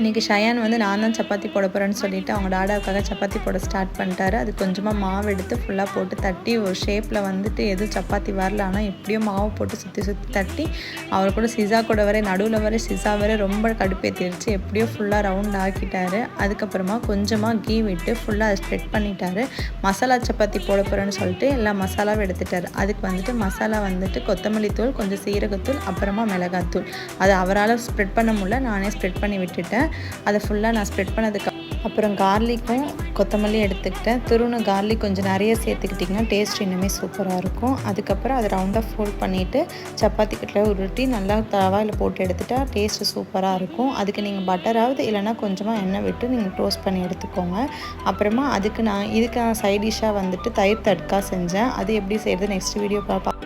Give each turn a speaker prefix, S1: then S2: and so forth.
S1: இன்றைக்கி ஷயான் வந்து நான் தான் சப்பாத்தி போட போகிறேன்னு சொல்லிவிட்டு அவங்க டாடாவுக்காக சப்பாத்தி போட ஸ்டார்ட் பண்ணிட்டாரு. அது கொஞ்சமாக மாவு எடுத்து ஃபுல்லாக போட்டு தட்டி ஒரு ஷேப்பில் வந்துட்டு எதுவும் சப்பாத்தி வரல, ஆனால் எப்படியோ மாவு போட்டு சுற்றி சுற்றி தட்டி அவர் கூட சிசா கூட வர நடுவில் வர சிசா வர ரொம்ப கடுப்பேற்றிடுச்சு. எப்படியோ ஃபுல்லாக ரவுண்ட் ஆக்கிட்டாரு. அதுக்கப்புறமா கொஞ்சமாக கீ விட்டு ஃபுல்லாக ஸ்ப்ரெட் பண்ணிட்டாரு. மசாலா சப்பாத்தி போட போகிறேன்னு சொல்லிட்டு எல்லா மசாலாவும் எடுத்துட்டார். அதுக்கு வந்துட்டு மசாலா வந்துட்டு கொத்தமல்லி தூள், கொஞ்சம் சீரகத்தூள், அப்புறமா மிளகாத்தூள். அது அவரால் ஸ்ப்ரெட் பண்ண முடியல, நானே ஸ்ப்ரெட் பண்ணி விட்டுட்டேன். அதை ஃபுல்லாக நான் ஸ்ப்ரெட் பண்ணதுக்கு அப்புறம் கார்லிக்கும் கொத்தமல்லி எடுத்துக்கிட்டேன். துருவன கார்லிக் கொஞ்சம் நிறைய சேர்த்துக்கிட்டிங்கன்னா டேஸ்ட் இன்னுமே சூப்பராக இருக்கும். அதுக்கப்புறம் அதை ரவுண்டாக ஃபோல்ட் பண்ணிவிட்டு சப்பாத்தி கட்டில் உருட்டி நல்லா தவாயில் போட்டு எடுத்துட்டா டேஸ்ட்டு சூப்பராக இருக்கும். அதுக்கு நீங்கள் பட்டராவது இல்லைனா கொஞ்சமாக எண்ணெய் விட்டு நீங்கள் டோஸ்ட் பண்ணி எடுத்துக்கோங்க. அப்புறமா இதுக்கு நான் சைட் டிஷ்ஷாக வந்துட்டு தயிர் தட்கா செஞ்சேன். அது எப்படி செய்கிறது நெக்ஸ்ட் வீடியோ பார்ப்பேன்.